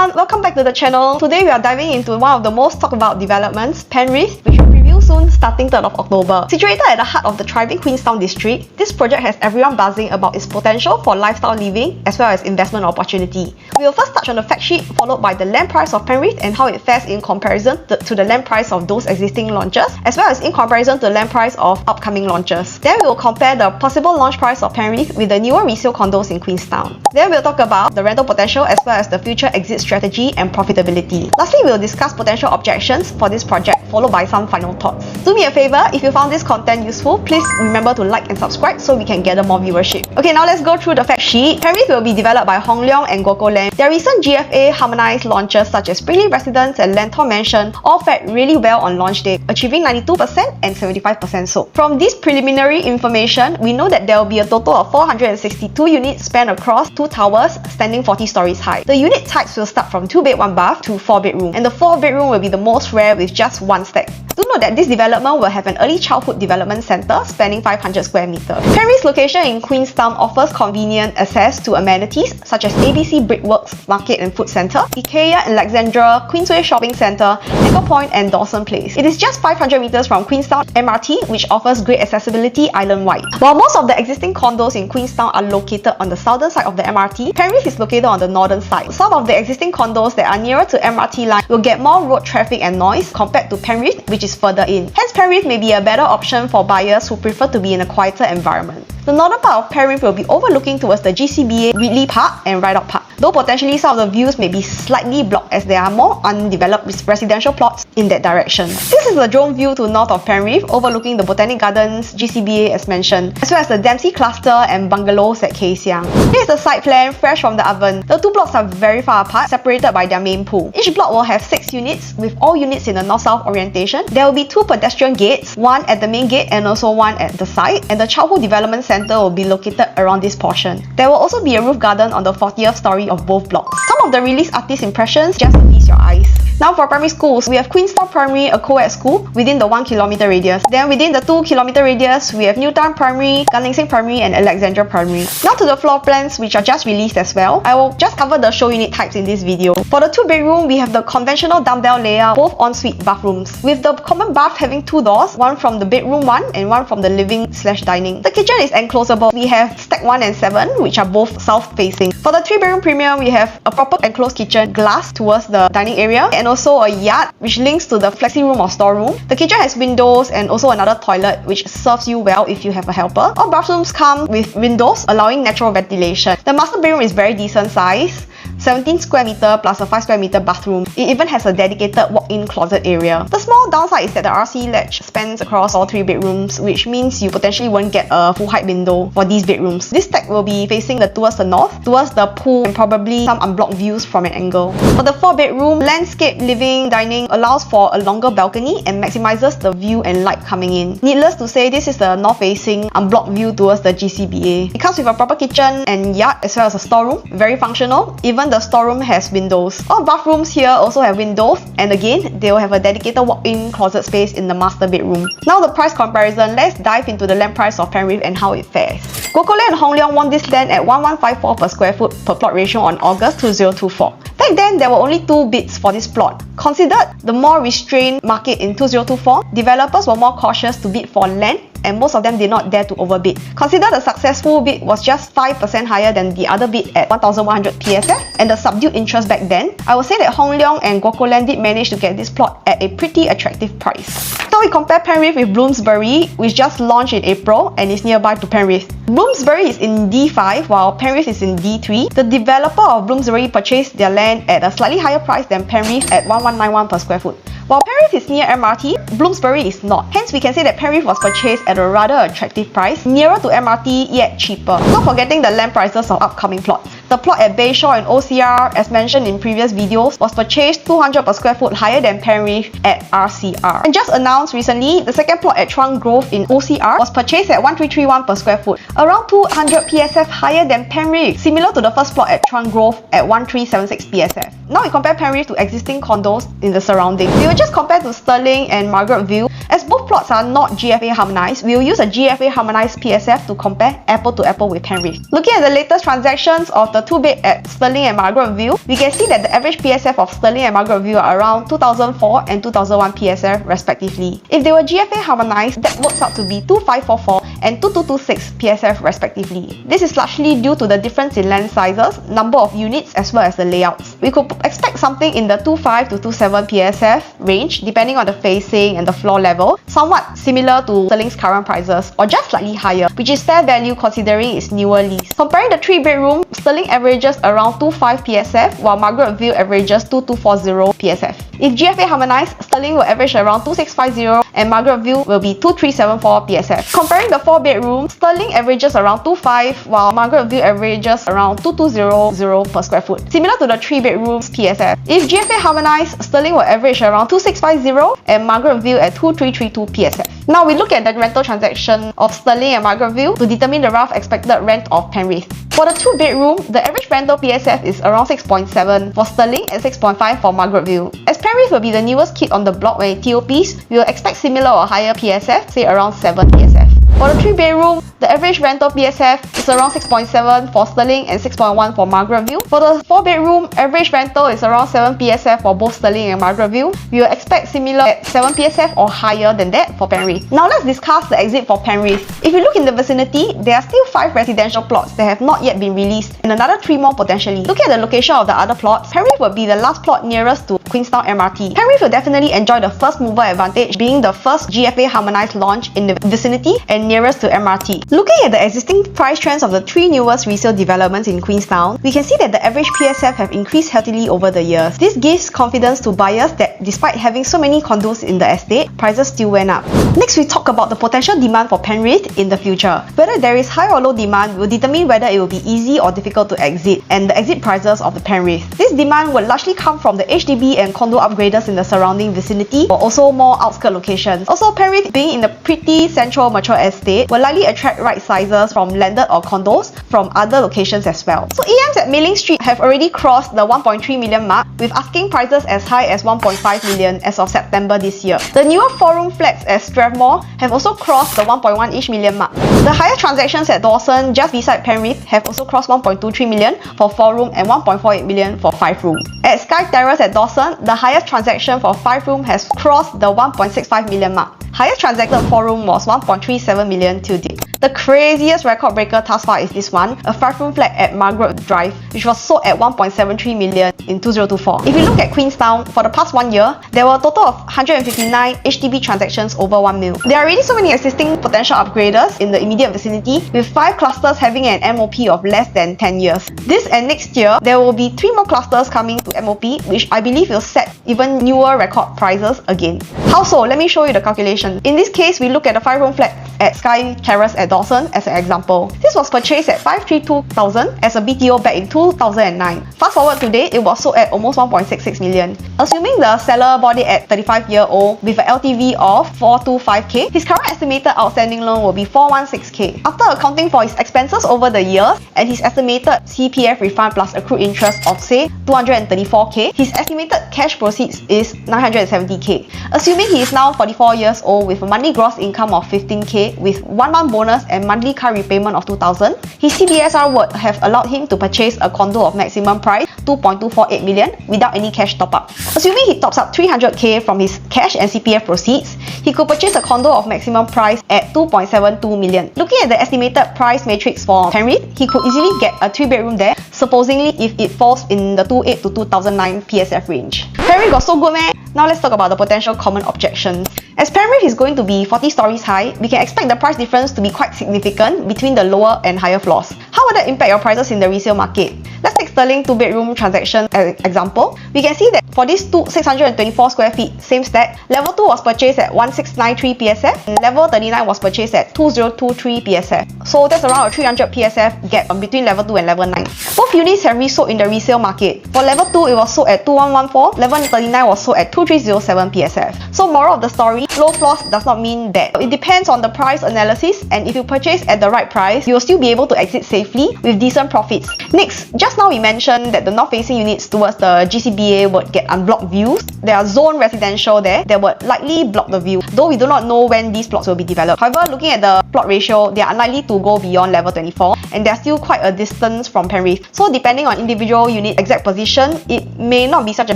everyone, welcome back to the channel. Today we are diving into one of the most talked about developments, Penrith, which will preview soon starting 3rd of October. Situated at the heart of the thriving Queenstown district, this project has everyone buzzing about its potential for lifestyle living as well as investment opportunity. We will first touch on the fact sheet, followed by the land price of Penrith and how it fares in comparison to the land price of those existing launches, as well as in comparison to the land price of upcoming launches. Then we will compare the possible launch price of Penrith with the newer resale condos in Queenstown. Then we'll talk about the rental potential as well as the future exit strategy and profitability. Lastly, we'll discuss potential objections for this project, followed by some final thoughts. Do me a favor, if you found this content useful, please remember to like and subscribe so we can gather more viewership. Okay, now let's go through the fact sheet. Penrith will be developed by Hong Leong and Gokoland. Their recent GFA harmonized launches such as Springleaf Residence and Lentor Mansion all fared really well on launch day, achieving 92% and 75% sold. From this preliminary information, we know that there will be a total of 462 units spanned across 2 towers standing 40 stories high. The unit types will start from 2-bed 1-bath to 4-bedroom, and the 4-bedroom will be the most rare with just 1 stack. Do note that this development will have an early childhood development centre spanning 500 square meters. Penrith's location in Queenstown offers convenient access to amenities such as ABC Brickworks Market and Food Centre, IKEA Alexandra, Queensway Shopping Centre, Anchor Point and Dawson Place. It is just 500 meters from Queenstown MRT, which offers great accessibility island-wide. While most of the existing condos in Queenstown are located on the southern side of the MRT, Penrith is located on the northern side. Some of the existing condos that are nearer to MRT line will get more road traffic and noise compared to Penrith, which is further in. Hence, Penrith may be a better option for buyers who prefer to be in a quieter environment. The northern part of Penrith will be overlooking towards the GCBA Ridley Park and Rideout Park, though potentially some of the views may be slightly blocked as there are more undeveloped residential plots in that direction. This is the drone view to north of Penrith, overlooking the Botanic Gardens, GCBA as mentioned, as well as the Dempsey Cluster and bungalows at Kay Siang. Here's the site plan, fresh from the oven. The 2 blocks are very far apart, separated by their main pool. Each block will have 6 units, with all units in the north-south orientation. There will be 2 pedestrian gates, one at the main gate and also one at the side, and the childhood development centre will be located around this portion. There will also be a roof garden on the 40th story of both blocks. Some of the release artist impressions just to feast your eyes. Now for primary schools, we have Queenstown Primary, a co-ed school within the 1 kilometre radius. Then within the 2 kilometre radius, we have Newtown Primary, Gunningsing Primary and Alexandra Primary. Now to the floor plans, which are just released as well. I will just cover the show unit types in this video. For the 2-bedroom, we have the conventional dumbbell layout, both ensuite bathrooms, with the common bath having 2 doors, one from the bedroom one and one from the living/dining. The kitchen is enclosable. We have stack 1 and 7, which are both south-facing. For the 3-bedroom premium, we have a proper enclosed kitchen, glass towards the dining area, and also a yard which links to the flexi room or storeroom. The kitchen has windows and also another toilet which serves you well if you have a helper. All bathrooms come with windows allowing natural ventilation. The master bedroom is very decent size, 17 square meter plus a 5 square meter bathroom. It even has a dedicated walk-in closet area. The small downside is that the RC ledge spans across all 3 bedrooms, which means you potentially won't get a full height window for these bedrooms. This stack will be facing towards the north, towards the pool and probably some unblocked views from an angle. For the 4-bedroom, landscape living dining allows for a longer balcony and maximizes the view and light coming in. Needless to say, this is the north-facing unblocked view towards the GCBA. It comes with a proper kitchen and yard as well as a storeroom, very functional. Even the storeroom has windows. All bathrooms here also have windows, and again, they will have a dedicated walk-in closet space in the master bedroom. Now the price comparison, let's dive into the land price of Penrith and how it fares. Gokoland and Hong Leong won this land at 1154 per square foot per plot ratio on August 2024. Back then, there were only 2 bids for this plot. Considered the more restrained market in 2024, developers were more cautious to bid for land, and most of them did not dare to overbid. Consider the successful bid was just 5% higher than the other bid at 1,100 PSF, and the subdued interest back then, I would say that Hong Leong and Gokoland did manage to get this plot at a pretty attractive price. Now we compare Penrith with Bloomsbury, which just launched in April and is nearby to Penrith. Bloomsbury is in D5 while Penrith is in D3. The developer of Bloomsbury purchased their land at a slightly higher price than Penrith at 1191 per square foot. While Penrith is near MRT, Bloomsbury is not. Hence, we can say that Penrith was purchased at a rather attractive price, nearer to MRT yet cheaper. Not forgetting the land prices of upcoming plots. The plot at Bayshore and OCR, as mentioned in previous videos, was purchased 200 per square foot higher than Penrith at RCR. And just announced recently, the second plot at Chuang Grove in OCR was purchased at 1331 per square foot, around 200 PSF higher than Penrith, similar to the first plot at Chuang Grove at 1376 PSF. Now we compare Penrith to existing condos in the surroundings. We will just compare to Stirling and Margaret View, as both plots are not GFA harmonized, we will use a GFA harmonized PSF to compare apple to apple with Penrith. Looking at the latest transactions of the 2-bed at Stirling and Margaret View, we can see that the average PSF of Stirling and Margaret View are around 2004 and 2001 PSF respectively. If they were GFA harmonized, that works out to be 2544 and 2226 PSF respectively. This is largely due to the difference in land sizes, number of units as well as the layouts. We could expect something in the 25 to 27 PSF range depending on the facing and the floor level, somewhat similar to Stirling's current prices or just slightly higher, which is fair value considering its newer lease. Comparing the 3-bedroom, Stirling averages around 25 PSF while Margaret View averages 2240 PSF. If GFA harmonized, Stirling will average around 2650 and Margaret View will be 2374 PSF. Comparing the 4-bedroom, Stirling averages around 25 while Margaret View averages around 2200 per square foot, similar to the 3-bedroom's PSF. If GFA harmonized, Stirling will average around 2650 and Margaret View at 2332 PSF. Now we look at the rental transaction of Stirling and Margaret View to determine the rough expected rent of Penrith. For the 2-bedroom, the average rental PSF is around 6.7 for Stirling and 6.5 for Margaret View. As Penrith will be the newest kid on the block when it TOPs, we will expect similar or higher PSF, say around 7 PSF. For the 3-bedroom, the average rental PSF is around 6.7 for Stirling and 6.1 for Margaret View. For the 4-bedroom, average rental is around 7 PSF for both Stirling and Margaret View. We will expect similar at 7 PSF or higher than that for Penrith. Now let's discuss the exit for Penrith. If you look in the vicinity, there are still 5 residential plots that have not yet been released and another 3 more potentially. Looking at the location of the other plots, Penrith would be the last plot nearest to Queenstown MRT. Penrith will definitely enjoy the first mover advantage, being the first GFA harmonized launch in the vicinity and nearest to MRT. Looking at the existing price trends of the 3 newest resale developments in Queenstown, we can see that the average PSF have increased healthily over the years. This gives confidence to buyers that despite having so many condos in the estate, prices still went up. Next, we talk about the potential demand for Penrith in the future. Whether there is high or low demand will determine whether it will be easy or difficult to exit and the exit prices of the Penrith. This demand will largely come from the HDB and condo upgraders in the surrounding vicinity or also more outskirt locations. Also, Penrith being in the pretty central mature estate will likely attract right sizes from landed or condos from other locations as well. So EMs at Mei Ling Street have already crossed the 1.3 million mark with asking prices as high as 1.5 million as of September this year. The newer 4-room flats at Strathmore have also crossed the 1.1-ish million mark. The highest transactions at Dawson just beside Penrith have also crossed 1.23 million for 4-room and 1.48 million for 5-room. At Sky Terrace at Dawson, the highest transaction for 5-room has crossed the 1.65 million mark. Highest transacted 4-room was 1.37 million till date. The craziest record breaker thus far is this one, a 5-room flat at Margaret Drive, which was sold at 1.73 million in 2024. If you look at Queenstown, for the past 1 year, there were a total of 159 HDB transactions over 1 mil. There are already so many existing potential upgraders in the immediate vicinity, with 5 clusters having an MOP of less than 10 years. This and next year, there will be 3 more clusters coming to MOP, which I believe will set even newer record prices again. How so? Let me show you the calculation. In this case, we look at the 5-room flat at Sky Terrace at Dawson as an example. This was purchased at 532,000 as a BTO back in 2009. Fast forward today, it was sold at almost 1.66 million. Assuming the seller bought it at 35-year-old with an LTV of 425k, his current estimated outstanding loan will be 416k. After accounting for his expenses over the years and his estimated CPF refund plus accrued interest of say 234k, his estimated cash proceeds is 970k. Assuming he is now 44 years old with a monthly gross income of 15k with 1 month bonus and monthly car repayment of 2,000, his CBSR would have allowed him to purchase a condo of maximum price 2.248 million without any cash top up. Assuming he tops up 300k from his cash and CPF proceeds, he could purchase a condo of maximum price at 2.72 million. Looking at the estimated price matrix for Penrith, he could easily get a 3-bedroom there, supposedly if it falls in the 28 to 2009 PSF range. Penrith got so good, man. Now let's talk about the potential common objections. As Penrith is going to be 40 stories high, we can expect the price difference to be quite significant between the lower and higher floors. How will that impact your prices in the resale market? Let's take Stirling 2-bedroom transaction as an example. We can see that for these 624 square feet, same stack, level 2 was purchased at 1693 PSF and level 39 was purchased at 2023 PSF. So that's around a 300 PSF gap between level 2 and level 9. Both units have resold in the resale market. For level 2, it was sold at 2114, level 39 was sold at 2307 PSF. So moral of the story, low floors does not mean that. It depends on the price analysis, and if you purchase at the right price, you will still be able to exit safely with decent profits. Next, just now we mentioned that the north-facing units towards the GCBA would get unblocked views. There are zone residential there that would likely block the view, though we do not know when these plots will be developed. However, looking at the plot ratio, they are unlikely to go beyond level 24, and they are still quite a distance from Penrith. So depending on individual unit exact position, it may not be such a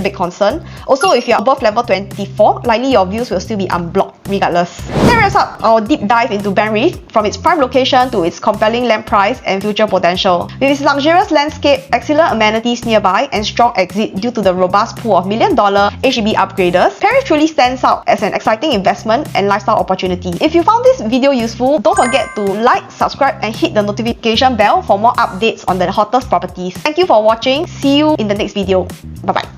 big concern. Also, if you're above level 24, likely your views will still be unblocked regardless. That wraps up our deep dive into Penrith, from its prime location to its compelling land price and future potential. With its luxurious landscape, excellent amenities nearby, and strong exit due to the robust pool of million-dollar HDB upgraders, Penrith truly stands out as an exciting investment and lifestyle opportunity. If you found this video useful, don't forget to like, subscribe, and hit the notification bell for more updates on the hottest properties. Thank you for watching. See you in the next video. Bye-bye.